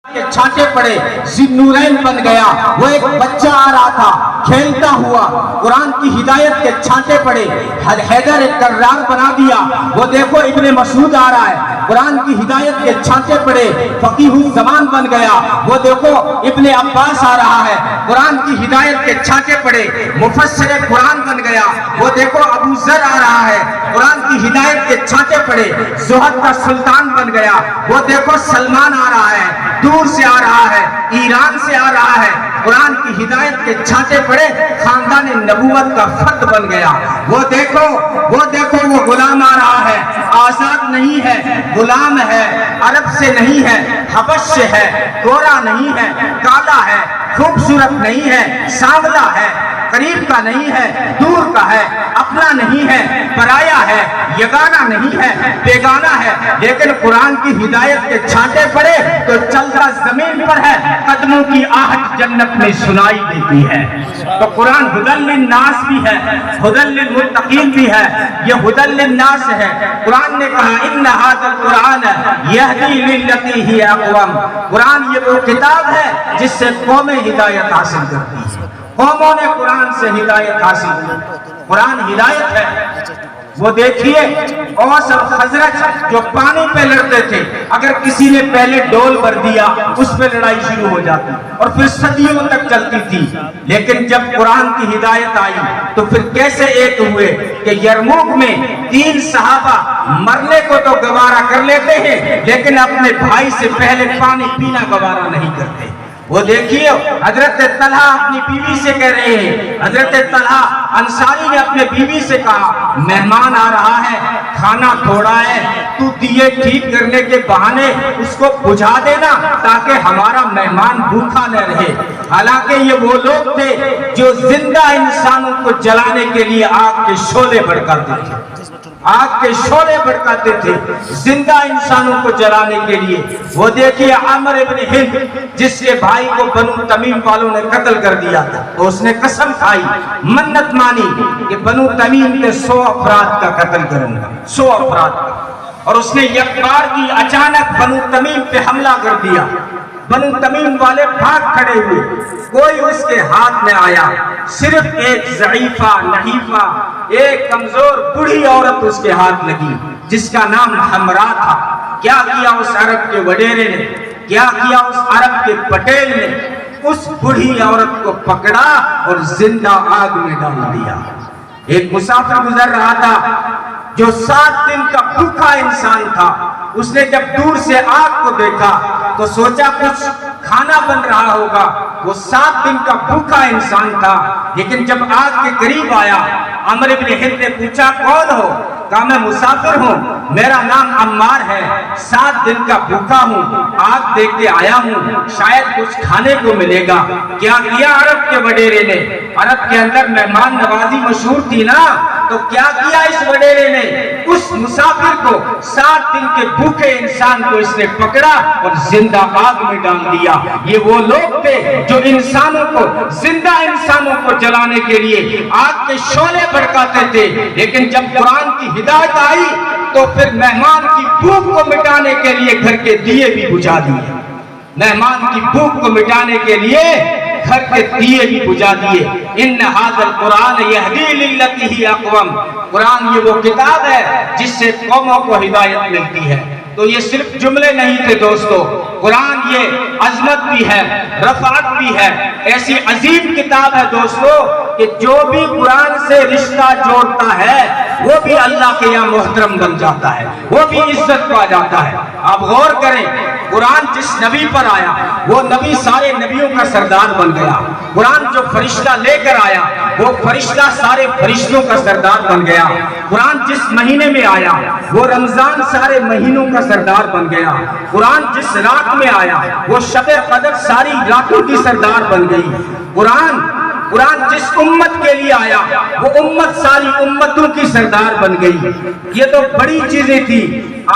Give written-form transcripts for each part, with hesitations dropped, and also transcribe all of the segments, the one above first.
کے چھانٹے پڑے، ذی-النورین بن گیا۔ وہ ایک بچہ آ رہا تھا کھیلتا ہوا، قرآن کی ہدایت کے چھانٹے پڑے، حیدر ایک کرار بنا دیا۔ وہ دیکھو ابن مسعود آ رہا ہے، قرآن کی ہدایت کے چھانٹے پڑے، فقیہ الزمان بن گیا۔ وہ دیکھو ابن عباس آ رہا ہے، قرآن کی ہدایت کے چھانٹے پڑے، مفسر قرآن بن گیا۔ وہ دیکھو ابو ذر آ رہا ہے، قرآن کی ہدایت کے چھانٹے پڑے، زہد کا سلطان بن گیا۔ وہ دیکھو سلمان آ رہا ہے، دور سے آ رہا ہے، ایران سے آ رہا ہے، قرآن کی ہدایت کے چھانٹے پڑے، خاندان نبوت کا فرد بن گیا۔ وہ دیکھو وہ غلام آ رہا ہے، آزاد نہیں ہے، غلام ہے، عرب سے نہیں ہے، حبش سے ہے، گورا نہیں ہے، کالا ہے، خوبصورت نہیں ہے، سانولا ہے، قریب کا نہیں ہے، دور کا ہے، اپنا نہیں ہے، پرایا ہے، یگانہ نہیں ہے، بیگانہ ہے، لیکن قرآن کی ہدایت کے چھانٹے پڑے تو چلتا زمین پر ہے، قدموں کی آہٹ جنت میں سنائی دیتی ہے۔ تو قرآن ہدی للناس بھی ہے، ہدی للمتقین بھی ہے، یہ ہدی للناس ہے۔ قرآن نے کہا ان ھذا القرآن یہدی للتی ہی اقوم، قرآن یہ وہ کتاب ہے جس سے قومیں ہدایت حاصل کرتی ہیں۔ قوموں نے قرآن سے ہدایت حاصل کی، قرآن ہدایت ہے۔ وہ دیکھیے اوس اور خزرج جو پانی پہ لڑتے تھے، اگر کسی نے پہلے ڈول بھر دیا اس پہ لڑائی شروع ہو جاتی اور پھر صدیوں تک چلتی تھی۔ لیکن جب قرآن کی ہدایت آئی تو پھر کیسے ایک ہوئے کہ یرموک میں 3 صحابہ مرنے کو تو گوارا کر لیتے ہیں لیکن اپنے بھائی سے پہلے پانی پینا گوارا نہیں کرتے۔ وہ دیکھیے حضرت طلحہ اپنی بیوی سے کہہ رہے ہیں، حضرت طلحہ انصاری نے اپنے بیوی سے کہا مہمان آ رہا ہے، کھانا تھوڑا ہے، تو دیے ٹھیک کرنے کے بہانے اس کو بجھا دینا تاکہ ہمارا مہمان بھوکا نہ رہے۔ حالانکہ یہ وہ لوگ تھے جو زندہ انسانوں کو جلانے کے لیے آگ کے شعلے بھڑکاتے تھے، آگ کے شعلے بھڑکاتے تھے زندہ انسانوں کو جلانے کے لیے۔ وہ دیکھیے عامر ابن ہند جس کے بھائی کو بنو تمیم والوں نے قتل کر دیا تھا، تو اس نے قسم کھائی، منت مانی کہ بنو تمیم کے 100 افراد کا قتل کروں گا، 100 افراد کا۔ اور اس نے یک بار کی اچانک بنو تمیم پہ حملہ کر دیا۔ بنو تمیم والے بھاگ کھڑے ہوئے، کوئی اس کے ہاتھ میں آیا، صرف ایک ضعیفہ نحیفہ ایک کمزور بڑھی عورت اس کے ہاتھ لگی جس کا نام حمراء تھا۔ کیا کیا اس عرب کے وڈیرے نے، کیا کیا اس عرب کے پٹیل نے، اس بڑھی عورت کو پکڑا اور زندہ آگ میں ڈال دیا۔ ایک مسافر گزر رہا تھا جو 7 دن کا بھوکا انسان تھا، اس نے جب دور سے آگ کو دیکھا تو سوچا کچھ کھانا بن رہا ہوگا۔ وہ 7 دن کا بھوکا انسان تھا، لیکن جب آگ کے قریب آیا عمر بن ہند نے پوچھا کون ہو؟ کہا میں مسافر ہوں، میرا نام عمار ہے، 7 دن کا بھوکا ہوں، آگ دیکھ کے آیا ہوں، شاید کچھ کھانے کو ملے گا۔ کیا کیا عرب کے وڈیرے نے؟ عرب کے اندر مہمان نوازی مشہور تھی نا، تو کیا کیا اس وڈیرے نے؟ اس مسافر کو 7 دن کے بھوکے انسان کو اس نے پکڑا اور زندہ آگ میں ڈال دیا۔ یہ وہ لوگ تھے جو انسانوں کو، زندہ انسانوں کو جلانے کے لیے آگ کے شعلے بھڑکاتے تھے، لیکن جب قرآن کی ہدایت آئی تو پھر مہمان کی بھوک کو مٹانے کے لیے گھر کے دیے بھی بجھا دیے۔ مہمان کی بھوک کو مٹانے کے لیے گھر کے دیے بھی بجھا دیے۔ ان ھذا القرآن یہدی للتی ہی اقوم، قرآن یہ وہ کتاب ہے جس سے قوموں کو ہدایت ملتی ہے۔ تو یہ صرف جملے نہیں تھے دوستو، قرآن یہ عظمت بھی ہے، رفعت بھی ہے، ایسی عظیم کتاب ہے دوستو کہ جو بھی قرآن سے رشتہ جوڑتا ہے وہ بھی اللہ کے یہاں محترم بن جاتا ہے، وہ بھی عزت پا جاتا ہے۔ آپ غور کریں، قرآن جس نبی پر آیا وہ نبی سارے نبیوں کا سردار بن گیا۔ قرآن جو فرشتہ لے کر آیا وہ فرشتہ سارے فرشتوں کا سردار بن گیا۔ قرآن جس مہینے میں آیا وہ رمضان سارے مہینوں کا سردار بن گیا۔ قرآن جس رات میں آیا وہ شب قدر ساری راتوں کی سردار بن گئی۔ قرآن جس امت کے لیے آیا وہ امت ساری امتوں کی سردار بن گئی۔ یہ تو بڑی چیزیں تھی،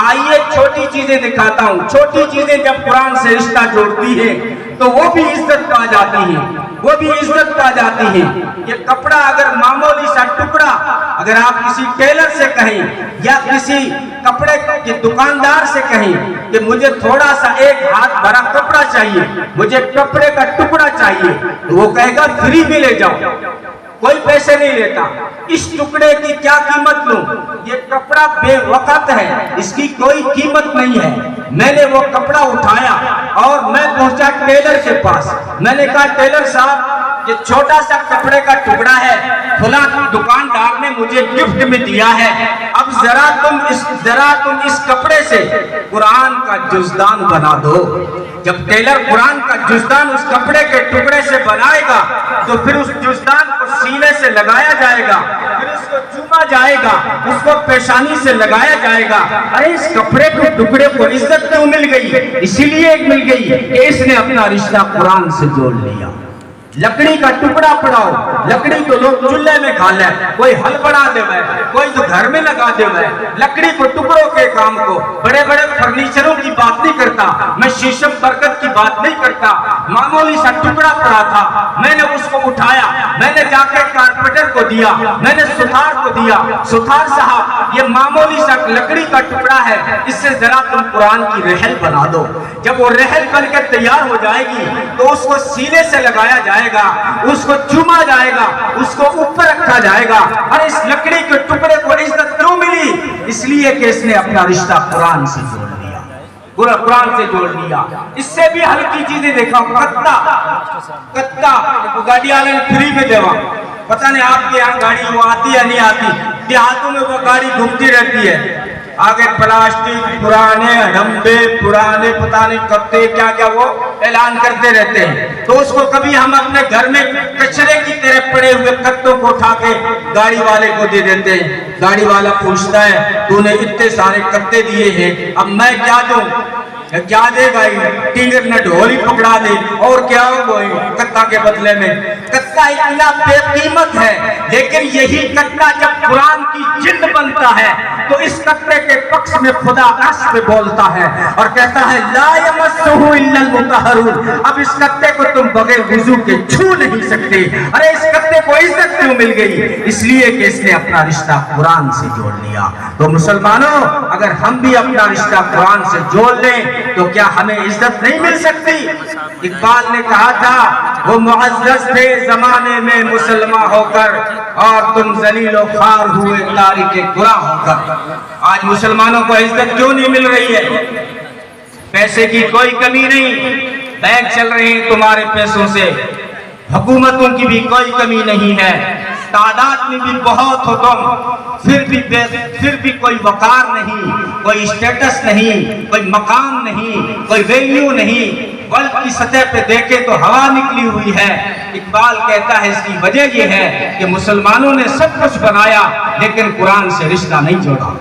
آئیے چھوٹی چیزیں دکھاتا ہوں۔ چھوٹی چیزیں جب قرآن سے رشتہ جوڑتی ہیں تو وہ بھی عزت پا جاتی ہے، وہ بھی عزت پا جاتی ہے۔ یہ کپڑا اگر معمولی سا ٹکڑا اگر آپ کسی ٹیلر سے کہیں یا کسی کپڑے کے دکاندار سے کہیں کہ مجھے تھوڑا سا ایک ہاتھ بھرا کپڑا چاہیے، مجھے کپڑے کا ٹکڑا چاہیے، تو وہ کہے گا فری میں لے جاؤ، کوئی پیسے نہیں لیتا۔ اس ٹکڑے کی کیا قیمت لوں؟ یہ کپڑا بے وقت ہے، اس کی کوئی قیمت نہیں ہے۔ میں نے وہ کپڑا اٹھایا اور میں پہنچا ٹیلر کے پاس، میں نے کہا ٹیلر صاحب یہ چھوٹا سا کپڑے کا ٹکڑا ہے، فلاں دکاندار نے مجھے گفٹ میں دیا ہے، اب ذرا تم اس کپڑے سے قرآن کا جزدان بنا دو۔ جب ٹیلر قرآن کا جزدان اس کپڑے کے ٹکڑے سے بنائے گا تو پھر اس جزدان کو سینے سے لگایا جائے گا، پھر اس کو چوما جائے گا، اس کو پیشانی سے لگایا جائے گا۔ ارے اس کپڑے کے ٹکڑے کو عزت کیوں مل گئی؟ اسی لیے مل گئی کہ اس نے اپنا رشتہ قرآن سے جوڑ لیا۔ لکڑی کا ٹکڑا پڑاؤ، لکڑی تو لوگ چولہے میں کھا لے، کوئی حل بنا دے ہے، کوئی تو گھر میں لگا دے ہے، لکڑی کو ٹکڑوں کے کام کو، بڑے بڑے فرنیچروں کی بات نہیں کرتا، میں شیشم برکت کی بات نہیں کرتا۔ معمولی سا ٹکڑا پڑا تھا، میں نے اس کو اٹھایا، میں نے جا کے کارپینٹر کو دیا، میں نے ستھار کو دیا، ستھار صاحب یہ معمولی سا لکڑی کا ٹکڑا ہے، اس سے ذرا تم قرآن کی رحل بنا دو۔ جب وہ رحل بن کے تیار ہو جائے گی تو اس کو سینے سے لگایا جائے گا، اس کو چوما جائے گا، اس کو اوپر رکھا جائے گا۔ اور اس لکڑی کے ٹکڑے کو عزت کیوں ملی؟ اس لیے کہ اس نے اپنا رشتہ قرآن سے جوڑ لیا، قرآن سے جوڑ لیا۔ اس سے بھی ہلکی چیزیں دیکھا ہوں، کتا گاڑی والے نے فری میں دیوا، پتہ نہیں آپ کے یہاں گاڑی وہ آتی ہے نہیں آتی، دیہاتوں میں وہ گاڑی گھومتی رہتی ہے، آگے پلاسٹک پرانے ڈمبے پرانے پتہ نہیں کتے کیا کیا وہ اعلان کرتے رہتے ہیں، تو اس کو کبھی ہم اپنے گھر میں کچرے کی طرح پڑے ہوئے کتوں کو اٹھا کے گاڑی والے کو دے دیتے ہیں۔ گاڑی والا پوچھتا ہے تو نے اتنے سارے کتے دیے ہیں، اب میں کیا دوں؟ کیا دے گا؟ ٹینگر نہ ڈھولی پکڑا دے اور کیا ہو کتا کے بدلے میں؟ کتا اتنا بے قیمت ہے، لیکن یہی کتا جب قرآن کی جلد بنتا ہے تو اس کتے کے پکش میں خدا عرش پہ بولتا ہے اور کہتا ہے لا یمسہ الا المطہرون۔ اب اس کتے کو تم بغیر وضو کے چھو نہیں سکتے۔ ارے اس کتے کو عزت کیوں مل گئی؟ اس لیے کہ اس نے اپنا رشتہ قرآن سے جوڑ لیا۔ تو مسلمانوں اگر ہم بھی اپنا رشتہ قرآن سے جوڑ لیں تو کیا ہمیں عزت نہیں مل سکتی؟ اقبال نے کہا تھا وہ معزز تھے زمانے میں مسلمان ہو کر اور تم ذلیل و خوار ہوئے تارک گناہ ہو کر۔ آج مسلمانوں کو عزت کیوں نہیں مل رہی ہے؟ پیسے کی کوئی کمی نہیں، بینک چل رہے ہیں تمہارے پیسوں سے، حکومتوں کی بھی کوئی کمی نہیں ہے، تعداد میں بھی بہت ہو تم، پھر بھی کوئی وقار نہیں، کوئی اسٹیٹس نہیں، کوئی مقام نہیں، کوئی ویلیو نہیں۔ ورلڈ کی سطح پہ دیکھیں تو ہوا نکلی ہوئی ہے۔ اقبال کہتا ہے اس کی وجہ یہ ہے کہ مسلمانوں نے سب کچھ بنایا لیکن قرآن سے رشتہ نہیں جوڑا۔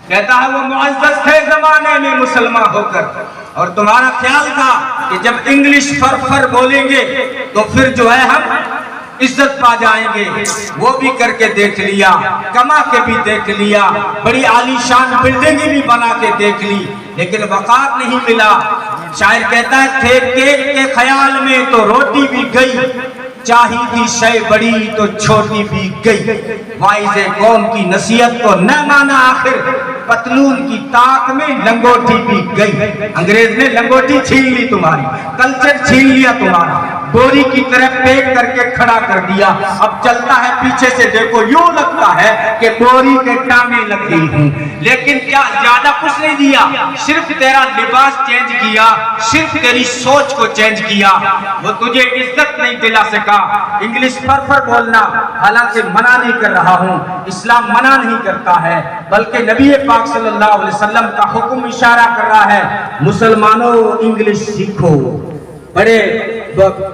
کہتا ہے وہ معزز تھے زمانے میں مسلمان ہو کر، اور تمہارا خیال تھا کہ جب انگلش فر بولیں گے تو پھر جو ہے ہم عزت پا جائیں گے۔ وہ بھی کر کے دیکھ لیا، کما کے بھی دیکھ لیا، بڑی عالی شان بلڈنگیں بھی بنا کے دیکھ لی، لیکن وقار نہیں ملا۔ شاعر کہتا ہے تھے کیک کے خیال میں تو روٹی بھی گئی، چاہی تھی شے بڑی تو چھوٹی بھی گئی، وائز قوم کی نصیحت کو نہ مانا آخر، پتلون کی تاک میں لنگوٹی بھی گئی۔ انگریز نے لنگوٹی چھین لی تمہاری، کلچر چھین لیا تمہارا، بوری کی طرح پیک کر کے کھڑا کر دیا۔ اب چلتا ہے پیچھے سے دیکھو یوں لگتا ہے کہ بوری کے ٹانگیں لگ گئی ہوں، لیکن کیا زیادہ کچھ نہیں دیا، صرف تیرا لباس چینج کیا، صرف تیری سوچ کو چینج کیا۔ وہ تجھے عزت نہیں دلا سکا۔ انگلش پر بولنا حالانکہ منع نہیں کر رہا ہوں، اسلام منع نہیں کرتا ہے، بلکہ نبی پاک صلی اللہ علیہ وسلم کا حکم اشارہ کر رہا ہے مسلمانوں انگلش سیکھو۔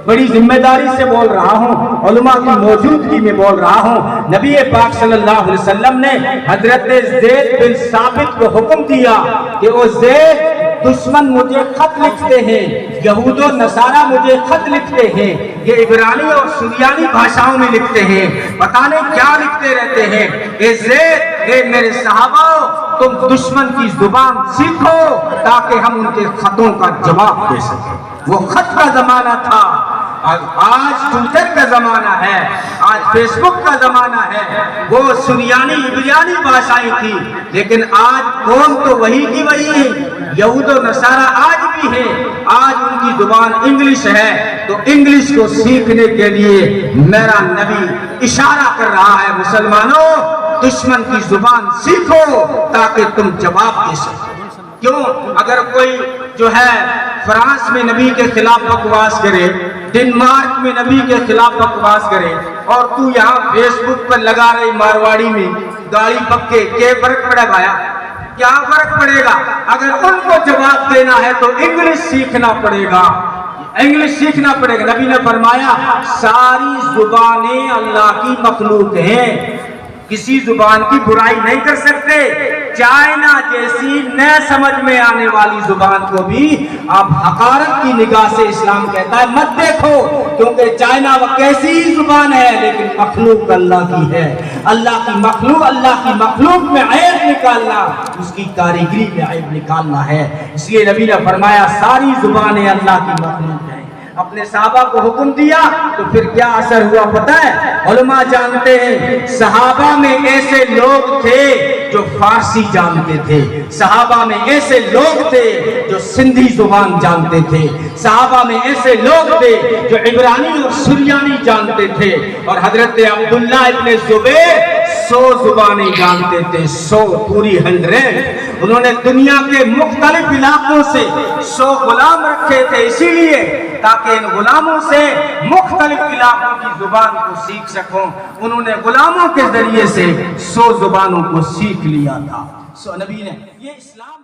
بڑی ذمہ داری سے بول رہا ہوں، علماء کی موجودگی میں بول رہا ہوں۔ نبی پاک صلی اللہ علیہ وسلم نے حضرت زید بن ثابت کو حکم دیا کہ وہ زید دشمن مجھے خط لکھتے ہیں، یہود و نصارہ مجھے خط لکھتے ہیں، یہ عبرانی اور سریانی بھاشاؤں میں لکھتے ہیں، پتہ نہیں کیا لکھتے رہتے ہیں۔ اے زید، اے میرے صحابہ، تم دشمن کی زبان سیکھو تاکہ ہم ان کے خطوں کا جواب دے سکیں۔ وہ خط کا زمانہ تھا، آج ٹویٹر کا زمانہ ہے، آج فیس بک کا زمانہ ہے۔ وہ سریانی عبریانی بھاشائیں تھی، لیکن آج قوم تو وہی کی وہی ہے، یہود و نصارہ آج بھی ہے، آج ان کی زبان انگلش ہے، تو انگلش کو سیکھنے کے لیے میرا نبی اشارہ کر رہا ہے، مسلمانوں دشمن کی زبان سیکھو تاکہ تم جواب دے سکو۔ کیوں؟ اگر کوئی جو ہے فرانس میں نبی کے خلاف بکواس کرے، ڈنمارک میں نبی کے خلاف بکواس کرے، اور تو یہاں فیس بک پر لگا رہی مارواڑی میں گاڑی پکے، کیا فرق پڑے گا؟ کیا فرق پڑے گا؟ اگر ان کو جواب دینا ہے تو انگلش سیکھنا پڑے گا، انگلش سیکھنا پڑے گا۔ نبی نے فرمایا ساری زبانیں اللہ کی مخلوق ہیں، کسی زبان کی برائی نہیں کر سکتے۔ چائنا جیسی نہ سمجھ میں آنے والی زبان کو بھی آپ حقارت کی نگاہ سے اسلام کہتا ہے مت دیکھو، کیونکہ چائنا وہ کیسی زبان ہے لیکن مخلوق اللہ کی ہے۔ اللہ کی مخلوق میں عیب نکالنا، اس کی کاریگری میں عیب نکالنا ہے۔ اس لیے نبی نے فرمایا ساری زبانیں اللہ کی مخلوق ہیں۔ اپنے صحابہ کو حکم دیا تو پھر کیا اثر ہوا پتہ ہے؟ علماء جانتے ہیں صحابہ میں ایسے لوگ تھے جو فارسی جانتے تھے، صحابہ میں ایسے لوگ تھے جو سندھی زبان جانتے تھے، صحابہ میں ایسے لوگ تھے جو عبرانی اور سریانی جانتے تھے، اور حضرت عبداللہ ابن زبیر 100 زبانیں جانتے تھے، 100 پوری 100۔ انہوں نے دنیا کے مختلف علاقوں سے 100 غلام رکھے تھے، اسی لیے تاکہ ان غلاموں سے مختلف علاقوں کی زبان کو سیکھ سکوں۔ انہوں نے غلاموں کے ذریعے سے 100 زبانوں کو سیکھ لیا تھا۔ نبی نے یہ اسلام